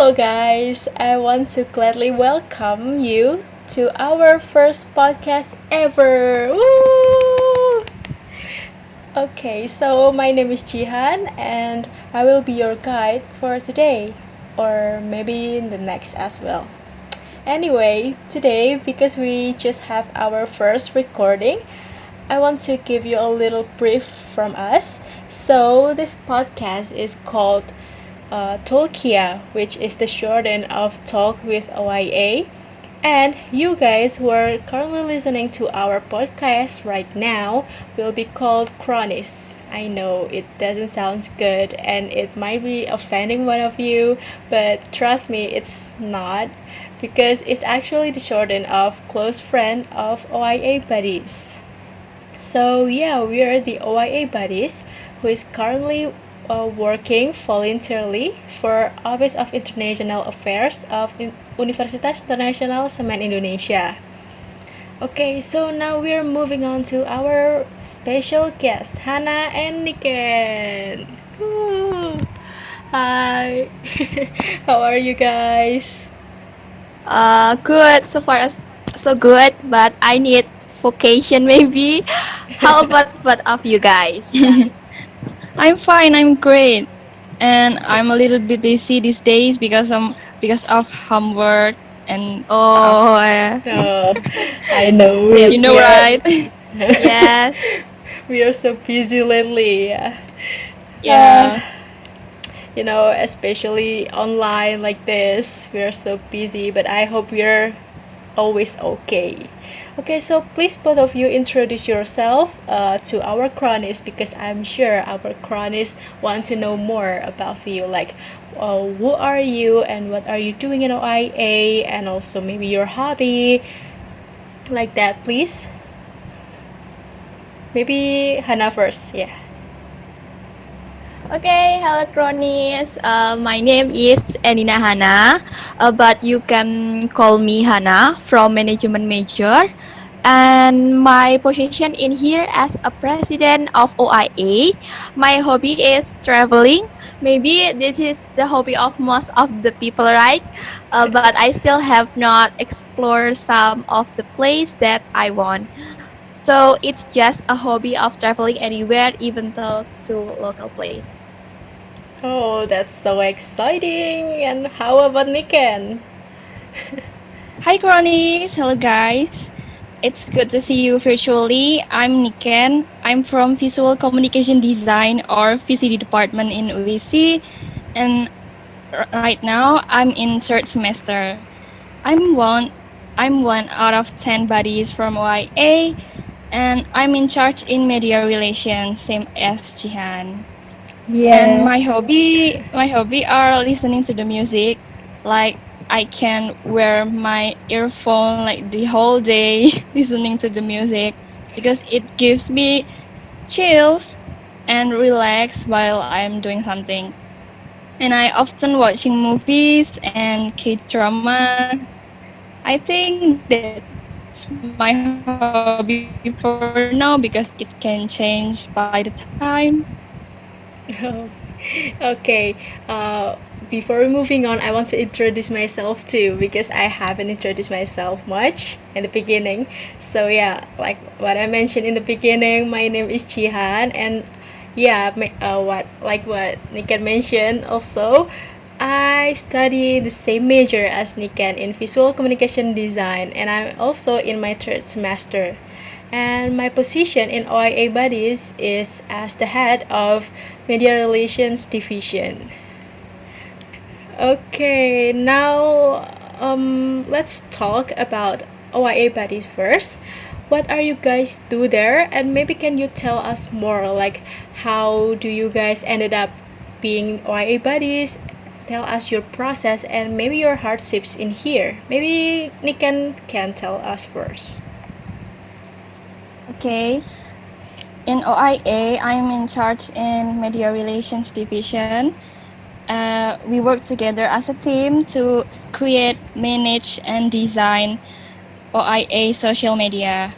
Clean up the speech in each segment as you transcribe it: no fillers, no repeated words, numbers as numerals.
Hello, guys. I want to gladly welcome you to our first podcast ever. Woo! Okay, so my name is Jihan, and I will be your guide for today, or maybe in the next as well. Anyway, today, because we just have our first recording, I want to give you a little brief from us. So, this podcast is called TOLKIA, which is the shorten of Talk with OIA. And you guys who are currently listening to our podcast right now will be called Chronis. I know it doesn't sound good and it might be offending one of you, but trust me, it's not because it's actually the shorten of close friend of OIA buddies. So yeah, we are the OIA buddies who is currently working voluntarily for Office of International Affairs of Universitas Internasional Semen Indonesia. Okay, so now we're moving on to our special guest, Hana and Niken. Woo! Hi, how are you guys? Good. So far, so good. But I need vocation maybe. How about both of you guys? I'm fine, I'm great. And I'm a little bit busy these days because of homework and stuff. Oh, Oh, I know same You know, we are right? yes. we are so busy lately. Uh, Yeah. especially online like this, we are so busy, but I hope we're always okay. Okay, so please both of you introduce yourself to our cronies because I'm sure our cronies want to know more about you. Like, who are you and what are you doing in OIA, and also maybe your hobby, like that, please. Maybe Hana first, yeah. Okay, hello cronies. My name is Enina Hana, but you can call me Hana from management major. And my position in here as a president of OIA. My hobby is traveling. Maybe this is the hobby of most of the people, right? But I still have not explored some of the place that I want. So it's just a hobby of traveling anywhere, even though to local place. Oh, that's so exciting! And how about Niken? Hi, cronies. Hello, guys. It's good to see you virtually. I'm Niken. I'm from Visual Communication Design or VCD department in UISI, and right now I'm in third semester. I'm one. I'm one out of 10 buddies from OIA, and I'm in charge in media relations, same as Jihan. And Yeah. my hobby are listening to the music. Like I can wear my earphone like the whole day listening to the music because it gives me chills and relax while I'm doing something. And I often watching movies and K-drama. I think that's my hobby for now because it can change by the time. Okay, before moving on, I want to introduce myself too because I haven't introduced myself much in the beginning. So yeah, like what I mentioned in the beginning, my name is Chihan, and yeah, what Niken mentioned also. I study the same major as Niken in visual communication design, and I'm also in my third semester. And my position in OIA Buddies is as the head of Media Relations Division. Okay, now let's talk about OIA Buddies first. What are you guys do there? And maybe can you tell us more? Like, how do you guys ended up being OIA Buddies? Tell us your process and maybe your hardships in here. Maybe Nikan can tell us first. Okay. In OIA, I'm in charge in Media Relations Division. We work together as a team to create, manage, and design OIA social media.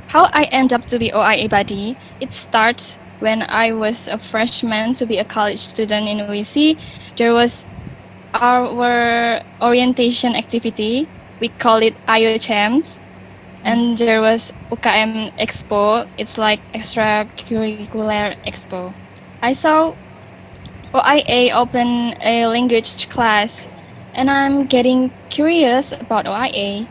How I end up to be OIA buddy? It starts when I was a freshman to be a college student in UISI, there was our orientation activity. We call it IO Champs, and there was UKM Expo. It's like extracurricular expo. I saw OIA open a language class, and I'm getting curious about OIA.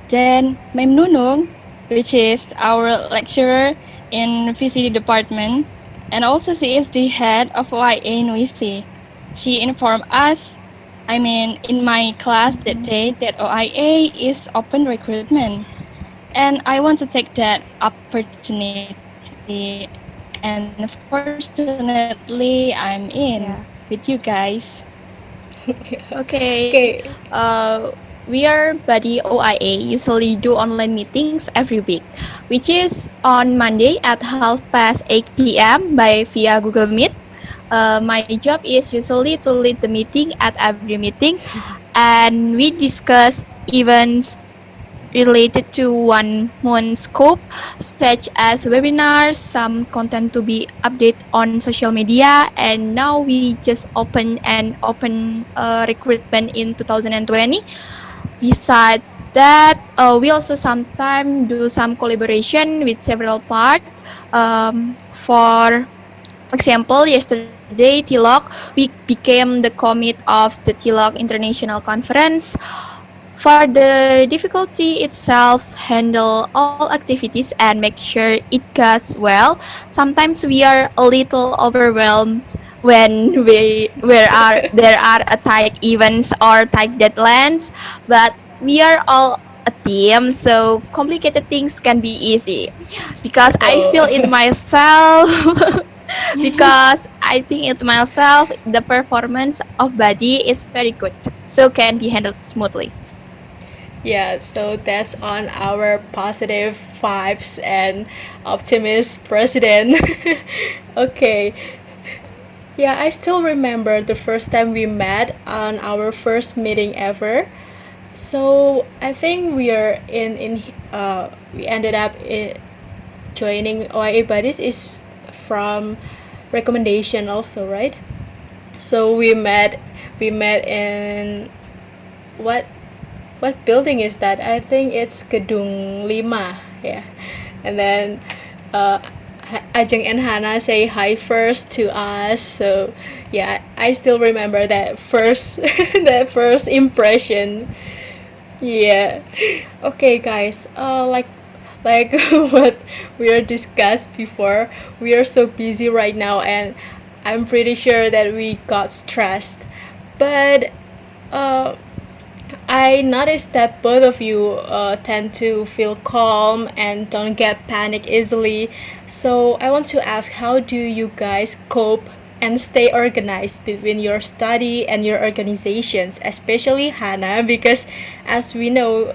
Then Mem Nunung, which is our lecturer in VCD department, and also she is the head of OIA in WISI. She informed us, I mean, in my class that day, that OIA is open recruitment, and I want to take that opportunity. And fortunately, I'm in with you guys. Yeah. Okay. Okay. We are Buddy OIA usually do online meetings every week, which is on Monday at 8:30 p.m. by via Google Meet. My job is usually to lead the meeting at every meeting, and we discuss events related to one month scope, such as webinars, some content to be updated on social media, and now we just open recruitment in 2020. Beside that, we also sometimes do some collaboration with several parts. For example, yesterday TILOC, we became the commit of the TILOC International Conference. For the difficulty itself, handle all activities and make sure it goes well. Sometimes we are a little overwhelmed when there are a tight events or tight deadlines, but we are all a team, so complicated things can be easy. Because I feel Oh. it myself, because I think it myself, the performance of body is very good, so can be handled smoothly. Yeah, so that's on our positive vibes and optimist president. Okay. Yeah, I still remember the first time we met on our first meeting ever. So I think we ended up joining OIA Buddies is from recommendation also, right? So we met in what what building is that? I think it's Gedung 5, yeah. And then uh, Ajeng and Hannah say hi first to us. So yeah, I still remember that first that first impression. Yeah. Okay, guys. Like what we are discussed before, we are so busy right now, and I'm pretty sure that we got stressed. But uh, I noticed that both of you tend to feel calm and don't get panic easily. So I want to ask, how do you guys cope and stay organized between your study and your organizations, especially Hannah, because as we know,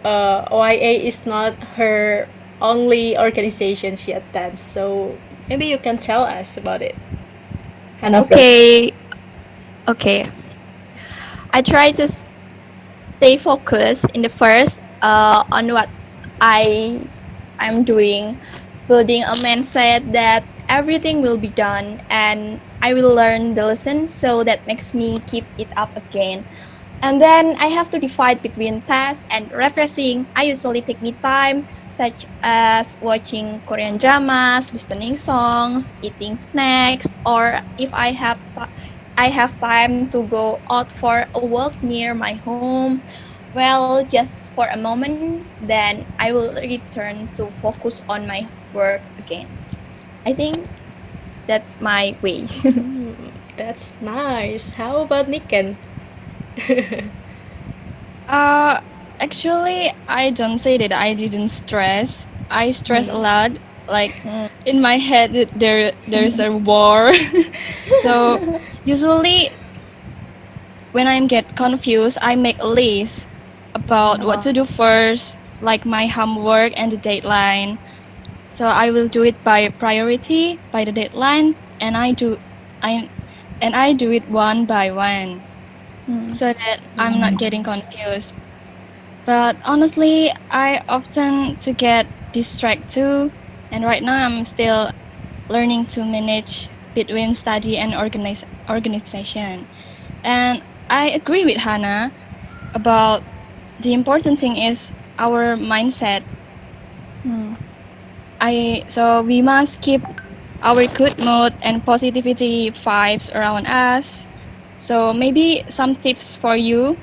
OIA is not her only organization she attends. So maybe you can tell us about it. Hannah first. Okay, okay. I try to stay focused in the first on what I'm doing, building a mindset that everything will be done and I will learn the lesson, so that makes me keep it up again. And then I have to divide between tasks and refreshing. I usually take me time, such as watching Korean dramas, listening songs, eating snacks, or if I have time to go out for a walk near my home. Well, just for a moment, then I will return to focus on my work again. I think that's my way. That's nice. How about Niken? Uh, Actually, I don't say that I didn't stress. I stress a lot. Like Mm. in my head, there's a war. So usually when I get confused, I make a list about what to do first, like my homework and the deadline. So I will do it by priority, by the deadline, and I I do it one by one Mm. so that I'm not getting confused. But honestly, I often to get distracted too, and right now I'm still learning to manage between study and organization. And I agree with Hannah about the important thing is our mindset. So we must keep our good mood and positivity vibes around us. So maybe some tips for you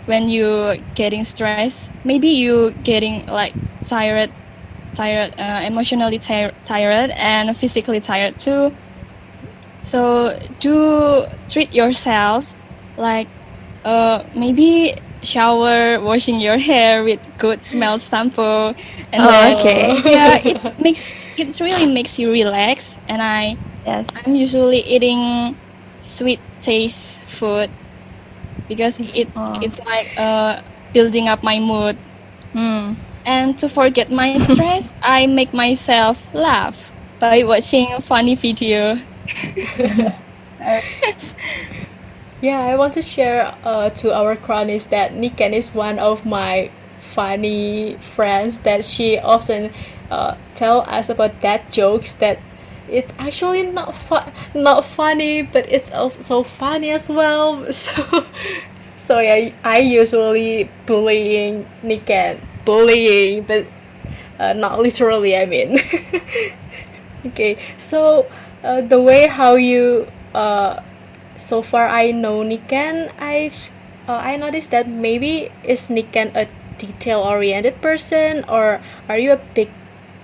when you getting stressed. Maybe you getting like emotionally tired and physically tired too. So do treat yourself like maybe shower, washing your hair with good smell shampoo, and Oh, then okay. yeah, it really makes you relax. And Yes. I'm usually eating sweet taste food because Oh. it's like building up my mood. Hmm. And to forget my stress, I make myself laugh by watching a funny video. Yeah, I want to share to our cronies that Niken is one of my funny friends that she often tell us about that jokes that it actually not funny, but it's also so funny as well. So yeah, I usually bullying, but not literally. I mean, okay. So the way how you so far I know Niken, I noticed that maybe is Niken a detail oriented person, or are you a big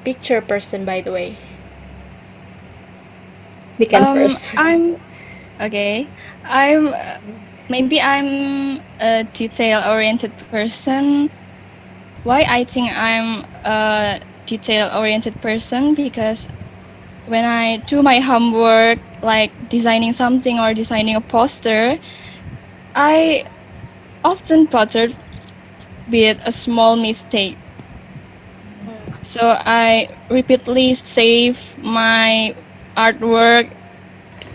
picture person, by the way? Niken first. I'm okay. I'm maybe I'm a detail-oriented person. Why I think I'm a detail-oriented person? Because when I do my homework, like designing something or designing a poster, I often bothered with a small mistake. So I repeatedly save my artwork.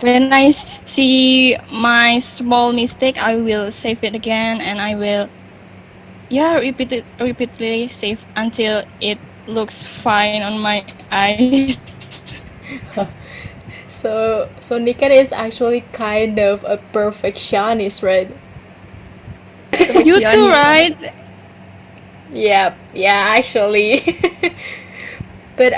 When I see my small mistake, I will save it again, and I will repeatedly save until it looks fine on my eyes. So Niken is actually kind of a perfectionist, right? You too, right? Yeah, actually. But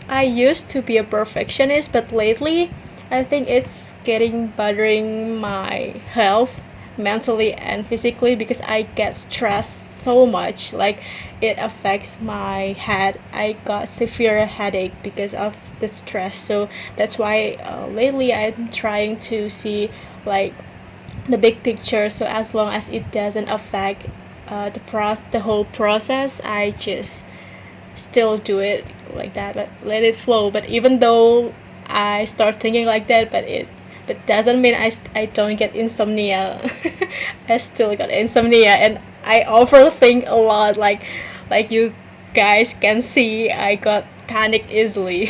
I used to be a perfectionist, but lately I think it's getting bothering my health mentally and physically because I get stressed so much. Like it affects my head. I got severe headache because of the stress. So that's why lately I'm trying to see like the big picture. So as long as it doesn't affect the whole process, I just still do it like that. Let it flow. But even though I start thinking like that, but doesn't mean I don't get insomnia. I still got insomnia, and I overthink a lot. Like you guys can see, I got panic easily.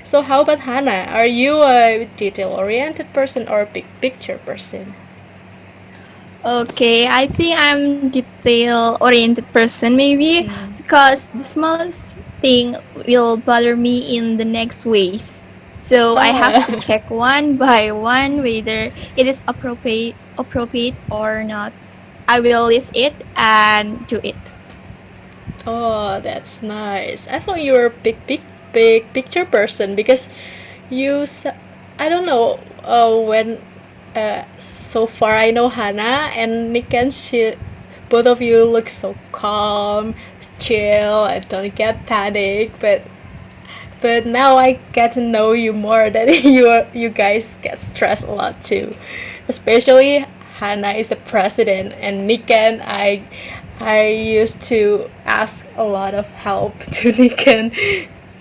So how about Hannah? Are you a detail oriented person or a big picture person? Okay, I think I'm detail oriented person maybe because the smallest thing will bother me in the next ways. So I have to check one by one whether it is appropriate or not. I will list it and do it. Oh, that's nice. I thought you were a big picture person because I don't know when so far I know Hannah and Nick and she both of you look so calm, chill, and don't get panic. But now I get to know you more that you guys get stressed a lot too, especially Hannah is the president and Niken I used to ask a lot of help to Niken.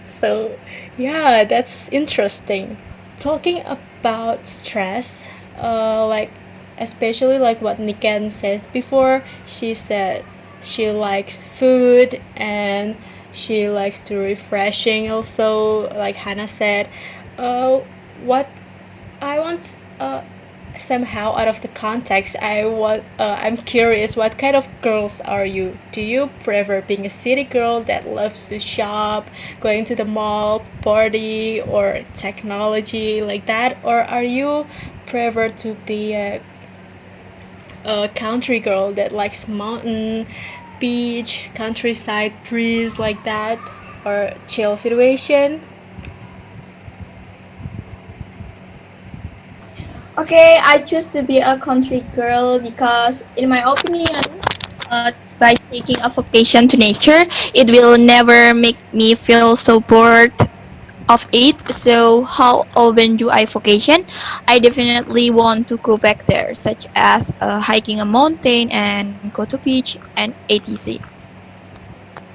So yeah, that's interesting. Talking about stress, like especially like what Niken says before, she said she likes food and she likes to refreshing also like Hannah said. What I want somehow out of the context, I'm curious, what kind of girls are you? Do you prefer being a city girl that loves to shop, going to the mall, party, or technology like that, or are you prefer to be a country girl that likes mountain, beach, countryside breeze like that, or chill situation? Okay, I choose to be a country girl because, in my opinion, by taking a vacation to nature, it will never make me feel so bored of it. So, how often do I vacation? I definitely want to go back there, such as hiking a mountain and go to beach and etc.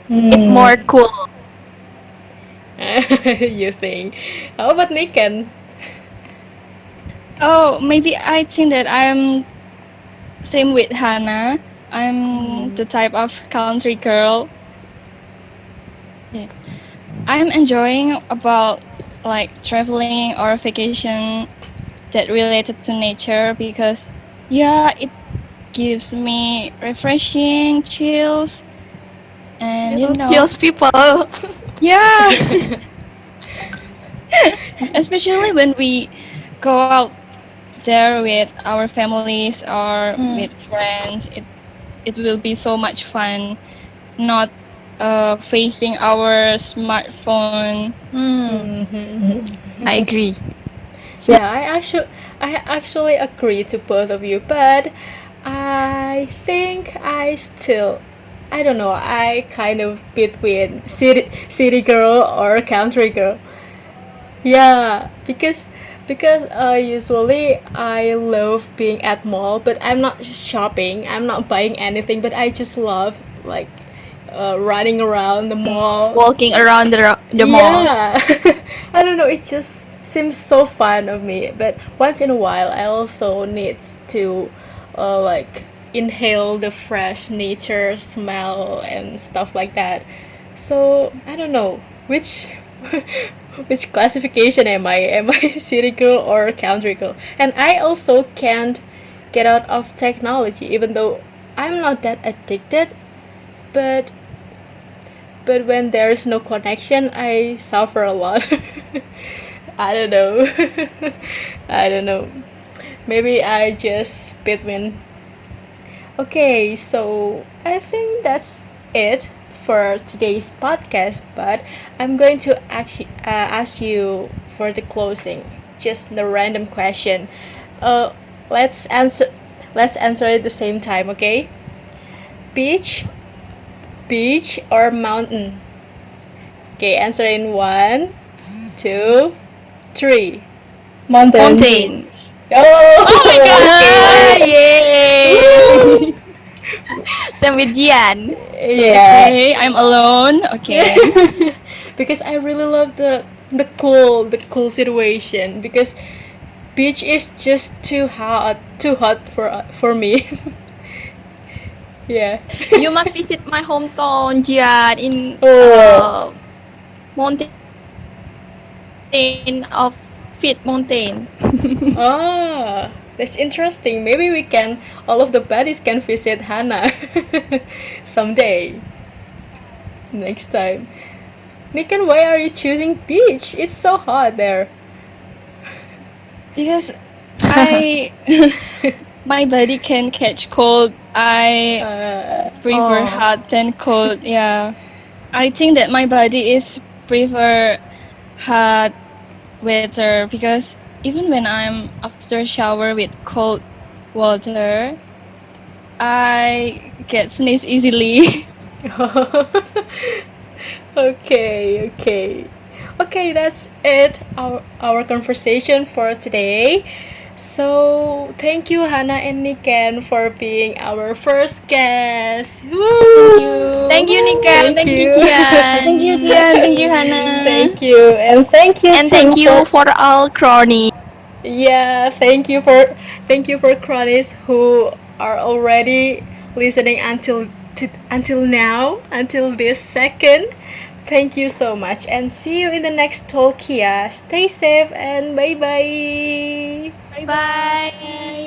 It more Hmm. cool. You think? How about Nikan? Oh, maybe I think that I'm same with Hannah. I'm the type of country girl. Yeah. I'm enjoying about like traveling or vacation that related to nature because yeah, it gives me refreshing chills and Kills people. yeah, especially when we go out there with our families or with friends. It will be so much fun not facing our smartphone. I agree. Yeah, I actually agree to both of you, but I think I don't know, I kind of between city girl or country girl. Yeah, because usually I love being at mall, but I'm not shopping. I'm not buying anything, but I just love like running around the mall. Walking around the mall. Yeah, I don't know. It just seems so fun of me. But once in a while, I also need to like inhale the fresh nature smell and stuff like that. So I don't know which which classification am I? Am I city girl or country girl? And I also can't get out of technology, even though I'm not that addicted. But when there's no connection, I suffer a lot. I don't know. I don't know. Maybe I just between. Okay, so I think that's it for today's podcast. But I'm going to actually ask you for the closing, just the random question. Uh, let's answer. Let's answer at the same time. Okay. Beach, beach or mountain? Okay, answer in one, two, three. Mountain. Mountain. Oh, Oh my okay. god! Yay! Same with Jian. Yeah. Okay, I'm alone. Okay. Because I really love the cool situation because beach is just too hot for me. Yeah. You must visit my hometown, Jian, in Oh. mountain of Fit Mountain. Ah, that's interesting. Maybe we can all of the buddies can visit Hannah someday. Next time. Nikan, why are you choosing beach? It's so hot there. Because I my body can catch cold. I prefer Oh. hot than cold. Yeah. I think that my body is prefer hot weather because even when I'm after shower with cold water, I get sneeze easily. Okay, okay. Okay, that's it. Our conversation for today. So, thank you Hannah and Niken for being our first guest. Woo! Thank you, Nika. Thank Thank you, you. Thank you, Jian. Tian. Thank you, Hannah. Thank you. And thank you And too thank for you for all cronies. Yeah, thank you for cronies who are already listening until now, until this second. Thank you so much and see you in the next TOLKIA. Stay safe and bye bye. Bye.